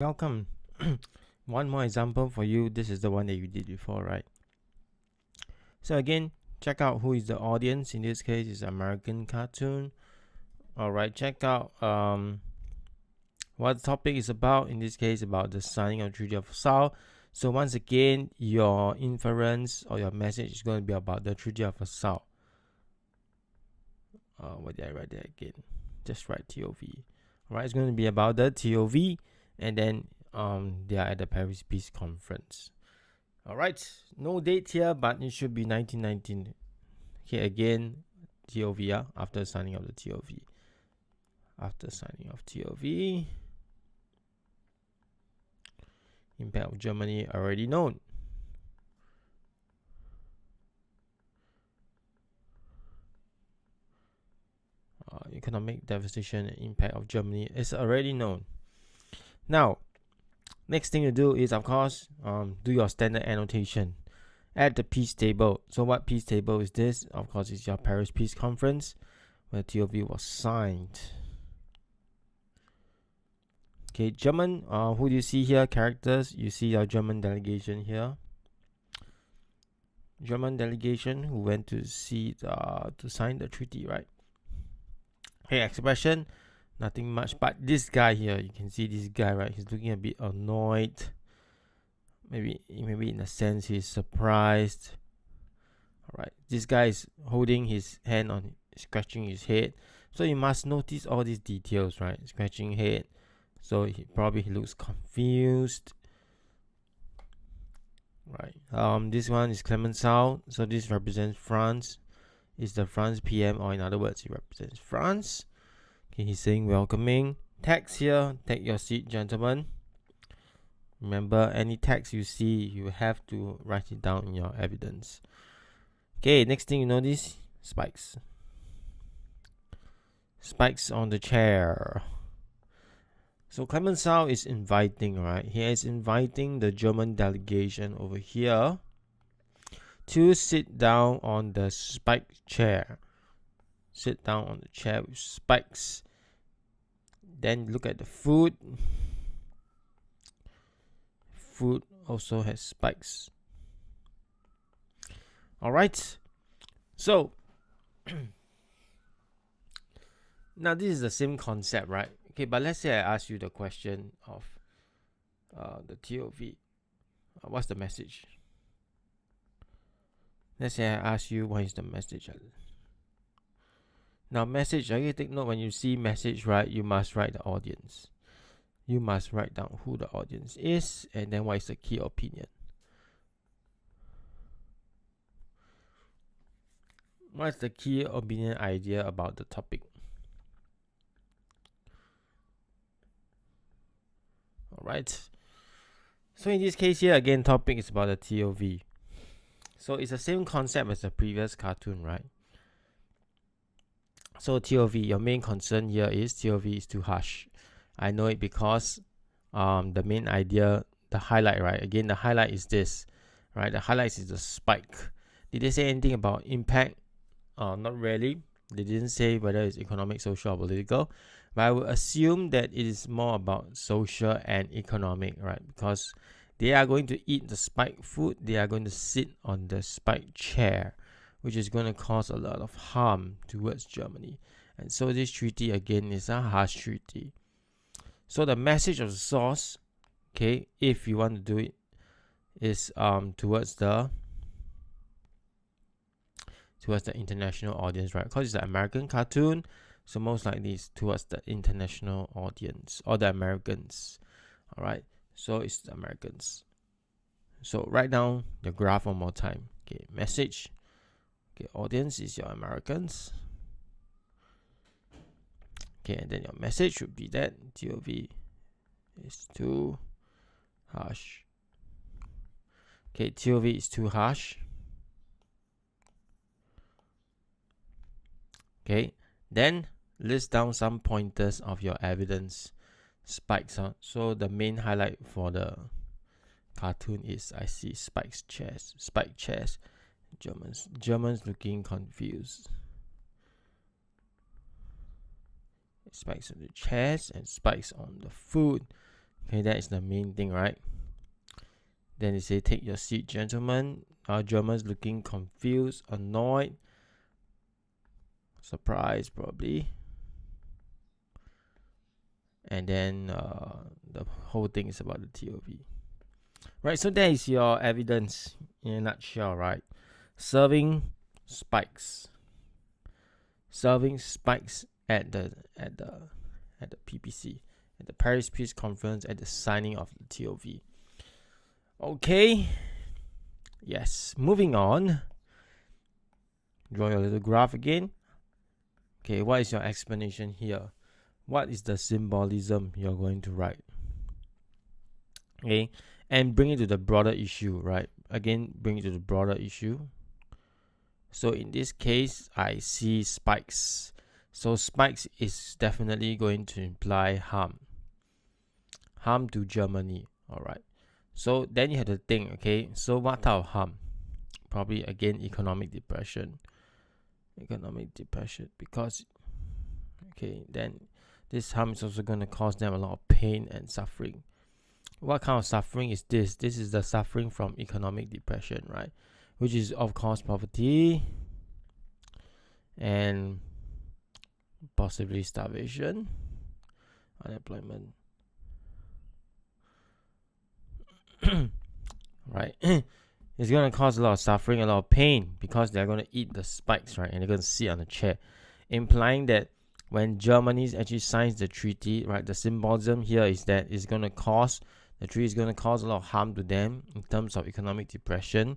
Welcome. One more example for you. This is the one that you did before, right? So again, check out who is the audience. In this case, is American Cartoon. All right, check out what the topic is about. In this case, about the signing of Treaty of Versailles. So once again, your inference or your message is going to be about the Treaty of Versailles. What did I write there again? Just write TOV. All right, it's going to be about the TOV, and then they are at the Paris Peace Conference. All right, no date here, but it should be 1919. Okay, again, TOV, after signing of the TOV. After signing of TOV, impact of Germany already known. Economic devastation and impact of Germany is already known. Now, next thing to do is, of course, do your standard annotation. Add the peace table. So what peace table is this? Of course, it's your Paris Peace Conference, where TOV was signed. Okay, German, who do you see here? Characters, you see your German delegation here. German delegation who went to see to sign the treaty, right? Okay, expression, nothing much, but this guy here, you can see this guy, right? He's looking a bit annoyed. Maybe in a sense he's surprised. All right, this guy is holding his hand on, scratching his head. So you must notice all these details, right? Scratching head. So he looks confused. Right. This one is Clemenceau. So this represents France. Is the France PM, or in other words, it represents France. Okay, he's saying welcoming. Text here. Take your seat, gentlemen. Remember, any text you see, you have to write it down in your evidence. Okay, next thing you notice, spikes. Spikes on the chair. So Clemenceau is inviting, right? He is inviting the German delegation over here to sit down on the spiked chair. Sit down on the chair with spikes. Then look at the food. Food also has spikes. All right. So now this is the same concept, right? Okay, but let's say I ask you the question of the TOV. What's the message? Let's say I ask you, what is the message? Now, message, okay, take note, when you see message, right, you must write the audience. You must write down who the audience is, and then what is the key opinion. What's the key opinion idea about the topic? Alright. So in this case here, again, topic is about the TOV. So it's the same concept as the previous cartoon, right? So TOV, your main concern here is TOV is too harsh. I know it because the main idea, the highlight, right? Again, the highlight is this, right? The highlight is the spike. Did they say anything about impact? Not really. They didn't say whether it's economic, social, or political. But I would assume that it is more about social and economic, right? Because they are going to eat the spiked food. They are going to sit on the spiked chair, which is going to cause a lot of harm towards Germany. And so this treaty, again, is a harsh treaty. So the message of the source, okay, if you want to do it, is towards the international audience, right? Because it's an American cartoon, so most likely it's towards the international audience or the Americans. All right, so it's the Americans. So write down the graph one more time. Okay, message. Okay, audience is your Americans. Okay, and then your message should be that TOV is too harsh. Okay, TOV is too harsh. Okay, then list down some pointers of your evidence. Spikes, huh? So the main highlight for the cartoon is, I see spiked chairs. Germans looking confused. Spikes on the chairs and spikes on the food. Okay, that is the main thing, right? Then they say, take your seat, gentlemen. Our Germans looking confused, annoyed, surprised probably. And then the whole thing is about the TOV. Right, so that is your evidence in a nutshell, right? Serving spikes. Serving spikes at the PPC, at the Paris Peace Conference, at the signing of the TOV. Okay. Yes. Moving on. Draw your little graph again. Okay, what is your explanation here? What is the symbolism you're going to write? Okay, and bring it to the broader issue, right? Again, bring it to the broader issue. So in this case, I see spikes. So spikes is definitely going to imply harm. Harm to Germany, all right? So then you have to think, okay, so what type of harm? Probably, again, economic depression. Economic depression, because, okay, then this harm is also going to cause them a lot of pain and suffering. What kind of suffering is this? This is the suffering from economic depression, right? Which is, of course, poverty and possibly starvation, unemployment. Right? It's going to cause a lot of suffering, a lot of pain, because they're going to eat the spikes, right? And they're going to sit on the chair, implying that when Germany actually signs the treaty, right, the symbolism here is that it's going to cause, the treaty is going to cause a lot of harm to them in terms of economic depression,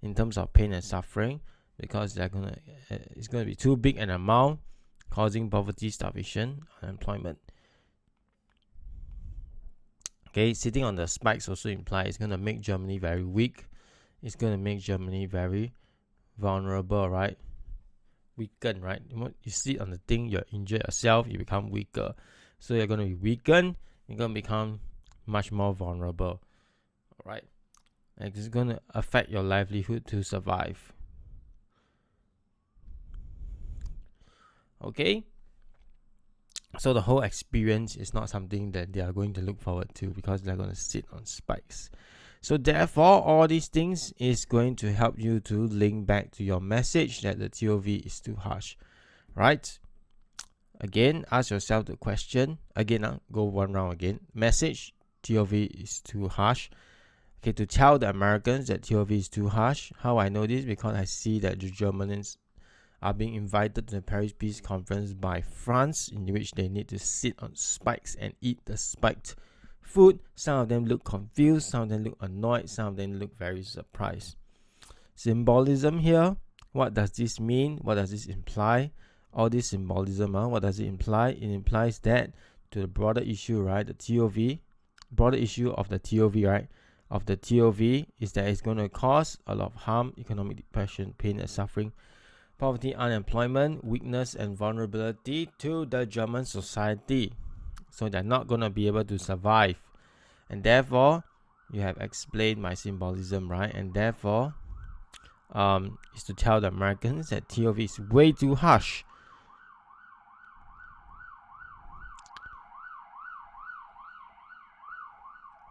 in terms of pain and suffering, because they're going to, it's going to be too big an amount, causing poverty, starvation, unemployment. Okay, sitting on the spikes also implies it's going to make Germany very weak. It's going to make Germany very vulnerable, right? Weakened, right? You sit on the thing, you're injured yourself, you become weaker. So you're going to be weakened, you're going to become much more vulnerable, all right? And it's going to affect your livelihood to survive. Okay? So the whole experience is not something that they are going to look forward to, because they're going to sit on spikes. So therefore, all these things is going to help you to link back to your message that the TOV is too harsh, right? Again, ask yourself the question. Again, go one round again. Message, TOV is too harsh. Okay, to tell the Americans that TOV is too harsh. How I know this? Because I see that the Germans are being invited to the Paris Peace Conference by France, in which they need to sit on spikes and eat the spiked food. Some of them look confused, some of them look annoyed, some of them look very surprised. Symbolism here, what does this mean? What does this imply? All this symbolism, what does it imply? It implies that to the broader issue, right, the TOV, broader issue of the TOV, right, of the TOV is that it's going to cause a lot of harm, economic depression, pain and suffering, poverty, unemployment, weakness and vulnerability to the German society. So they're not going to be able to survive. And therefore, you have explained my symbolism, right? And therefore, is to tell the Americans that TOV is way too harsh.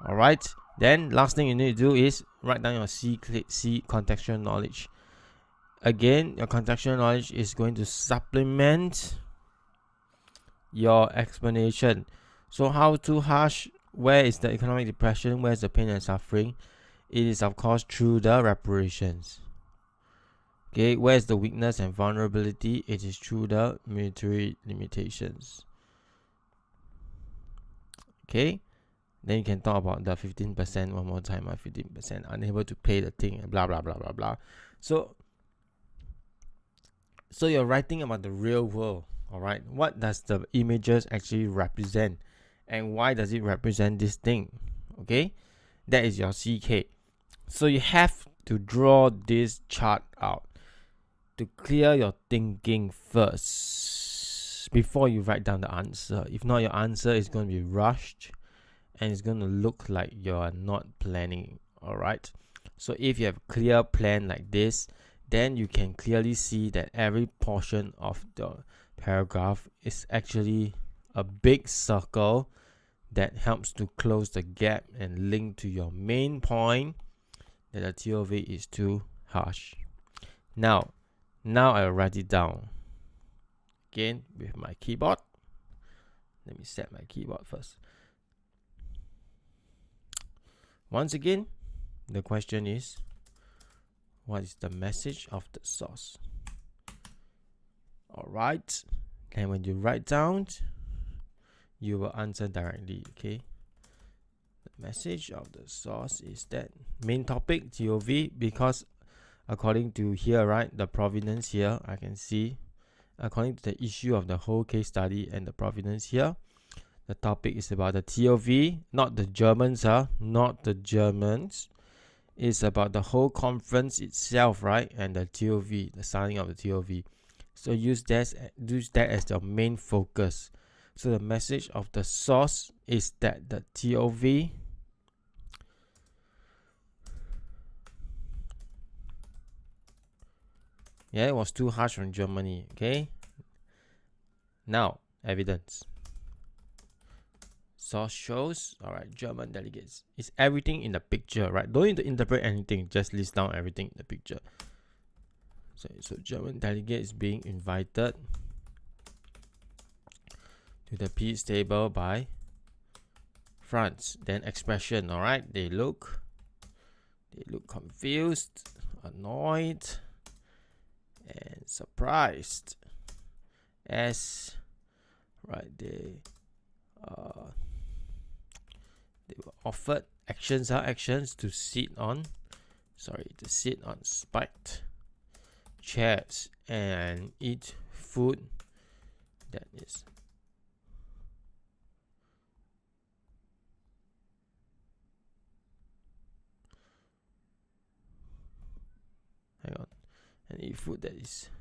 Alright, then last thing you need to do is write down your C contextual knowledge. Again, your contextual knowledge is going to supplement your explanation. So how too harsh? Where is the economic depression? Where is the pain and suffering? It is, of course, through the reparations. Okay, where is the weakness and vulnerability? It is through the military limitations. Okay, then you can talk about the 15% one more time. 15% unable to pay the thing, and blah blah blah blah blah. So you're writing about the real world. All right, what does the images actually represent, and why does it represent this thing? Okay, that is your CK. So you have to draw this chart out to clear your thinking first before you write down the answer. If not, your answer is going to be rushed and it's going to look like you're not planning. All right, so if you have a clear plan like this, then you can clearly see that every portion of the paragraph is actually a big circle that helps to close the gap and link to your main point that the TOV is too harsh. Now I'll write it down again with my keyboard. Let me set my keyboard first. Once again, the question is, what is the message of the source? Alright, and when you write down, you will answer directly, okay? The message of the source is that main topic, TOV, because according to here, right, the provenance here, I can see, according to the issue of the whole case study and the provenance here, the topic is about the TOV, not the Germans, not the Germans. It's about the whole conference itself, right? And the TOV, the signing of the TOV. So use that as your main focus. So the message of the source is that the TOV it was too harsh on Germany, okay? Now, evidence. Source shows, alright, German delegates. It's everything in the picture, right? Don't need to interpret anything, just list down everything in the picture. So German delegates being invited to the peace table by France. Then expression, alright, they look confused, annoyed, and surprised as, right, they were offered actions to sit on spiked chairs and eat food that is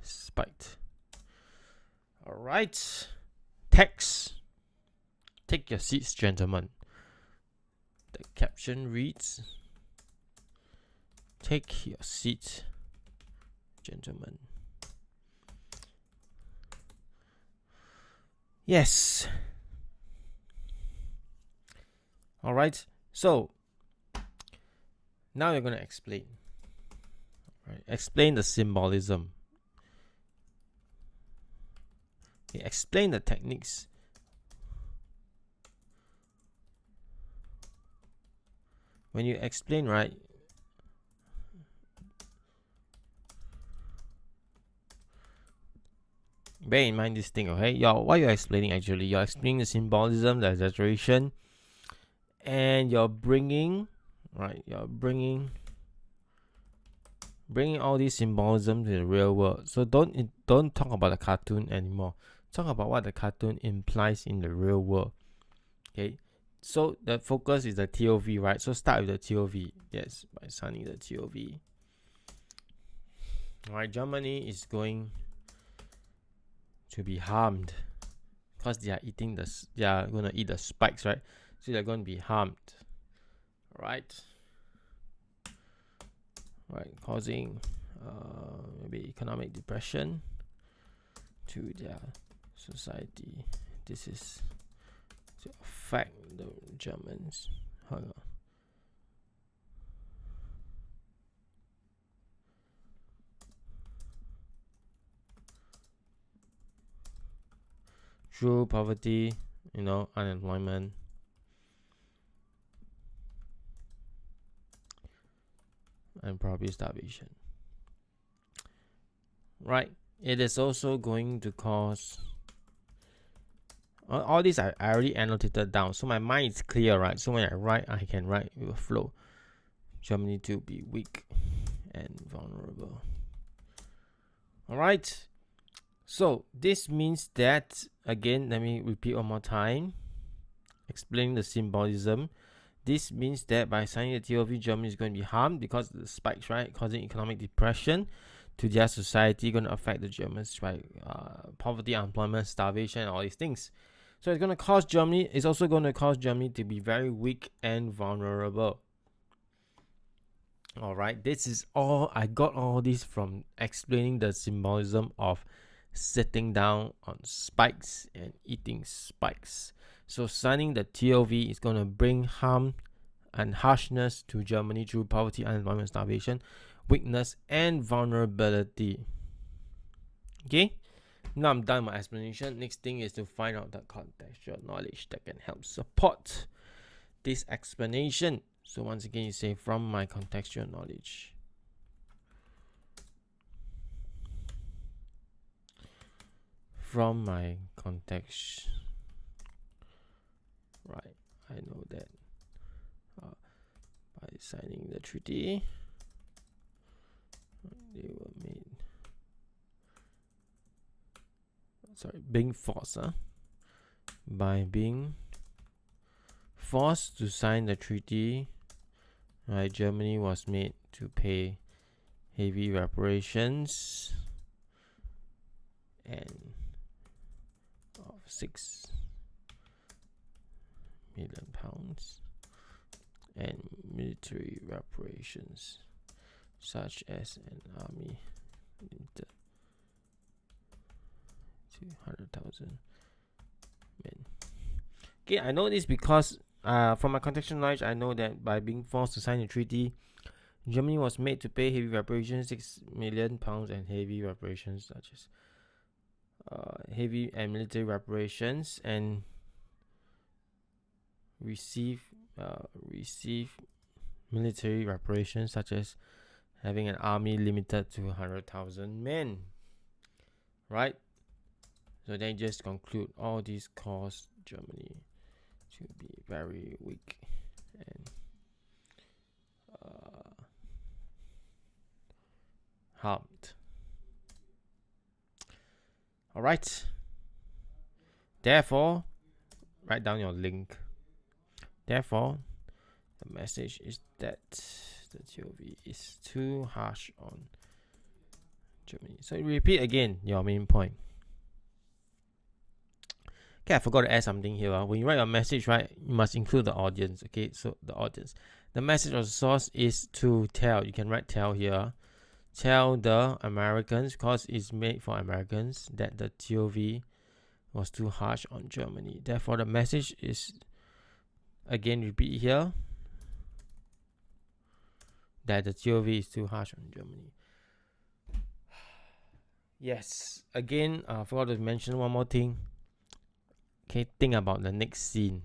spiked. All right, text. Take your seats, gentlemen. The caption reads, "Take your seat, gentlemen." Yes. All right. So now you're going to explain. Right? Explain the symbolism. Okay, explain the techniques. When you explain, right, bear in mind this thing, okay? What you're explaining actually, you're explaining the symbolism, the exaggeration, and you're bringing, right? You're bringing all these symbolism to the real world. So don't talk about the cartoon anymore. Talk about what the cartoon implies in the real world. Okay. So the focus is the TOV, right? So start with the TOV. Yes, by signing the TOV. Alright, Germany is going to be harmed because they are going to eat the spikes, right? So they're going to be harmed. Right, causing maybe economic depression to their society. This is to affect the Germans. Hold on. Through poverty, unemployment, and probably starvation. Right. It is also going to cause all these I already annotated down, so my mind is clear, right? So when I write, I can write with a flow. Germany to be weak and vulnerable. All right. So this means that, again, let me repeat one more time, explaining the symbolism. This means that by signing the TOV, Germany is going to be harmed because of the spikes, right? Causing economic depression to their society, going to affect the Germans, right? Poverty, unemployment, starvation, all these things. So it's going to cause Germany, it's also going to cause Germany to be very weak and vulnerable. All right, this is all, I got all this from explaining the symbolism of sitting down on spikes and eating spikes. So signing the TOV is going to bring harm and harshness to Germany through poverty, unemployment, starvation, weakness, and vulnerability. Okay, now I'm done with my explanation. Next thing is to find out the contextual knowledge that can help support this explanation. So once again, you say from my contextual knowledge. From my context, right, I know that by signing the treaty, they were made, being forced, by being forced to sign the treaty, right, Germany was made to pay heavy reparations and of £6 million and military reparations such as an army 200,000 men. Okay, I know this because from my contextual knowledge, I know that by being forced to sign the treaty, Germany was made to pay heavy reparations, £6 million, and heavy reparations such as heavy and military reparations, and receive military reparations such as having an army limited to 100,000 men. Right? So then just conclude all these caused Germany to be very weak and harmed. Alright. Therefore, write down your link. Therefore, the message is that the TOV is too harsh on Germany. So repeat again your main point. Okay, I forgot to add something here. When you write your message, right, you must include the audience. Okay, so the audience. The message of the source is to tell. You can write tell here. Tell the Americans, because it's made for Americans, that the TOV was too harsh on Germany. Therefore, the message is, again, repeat here, that the TOV is too harsh on Germany. Yes, again, I forgot to mention one more thing. Okay, think about the next scene.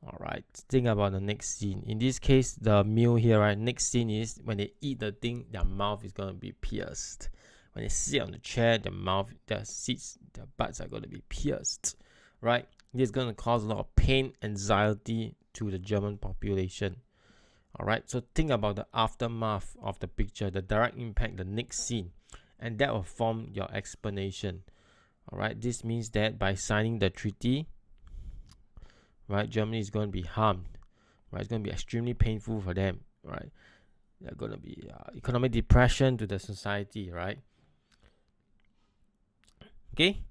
Alright, think about the next scene. In this case, the meal here, right? Next scene is when they eat the thing, their mouth is going to be pierced. When they sit on the chair, their butts are going to be pierced. Right? This is going to cause a lot of pain, anxiety to the German population. Alright, so think about the aftermath of the picture, the direct impact, the next scene, and that will form your explanation. Alright, this means that by signing the treaty, right, Germany is going to be harmed. Right, it's going to be extremely painful for them. Right, there's going to be economic depression to the society. Right. Okay,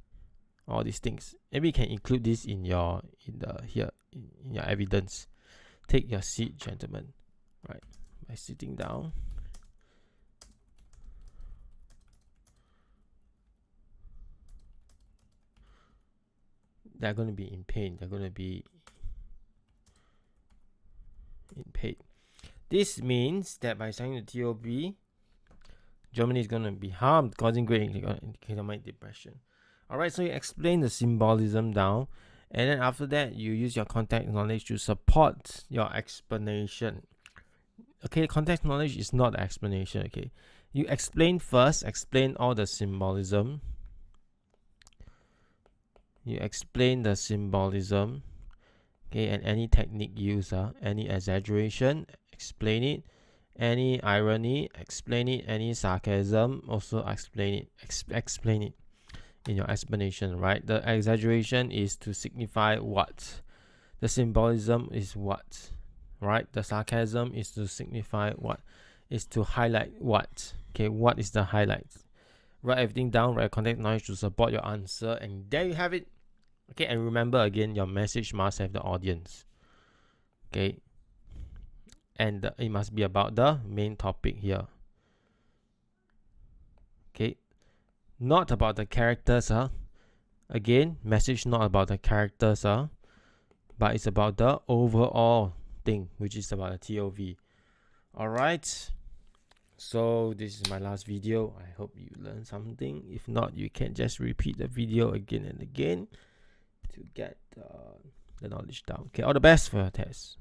all these things. Maybe you can include this in your evidence. Take your seat, gentlemen. Right, by sitting down. They're going to be in pain. They're going to be in pain. This means that by signing the TOV, Germany is going to be harmed, causing great economic depression. Alright, so you explain the symbolism down, and then after that, you use your context knowledge to support your explanation. Okay, context knowledge is not the explanation. Okay, you explain first, explain all the symbolism. You explain the symbolism, okay, and any technique used, any exaggeration, explain it, any irony, explain it, any sarcasm, also explain it. Explain it in your explanation, right? The exaggeration is to signify what, the symbolism is what, right? The sarcasm is to signify what, is to highlight what. Okay, what is the highlight? Write everything down, write context knowledge to support your answer, and there you have it. Okay, and remember again, your message must have the audience. Okay, and it must be about the main topic here. Okay, not about the characters. Again, message not about the characters. but it's about the overall thing, which is about the TOV. All right. So this is my last video. I hope you learned something. If not, you can just repeat the video again and again to get the knowledge down. Okay, all the best for your test.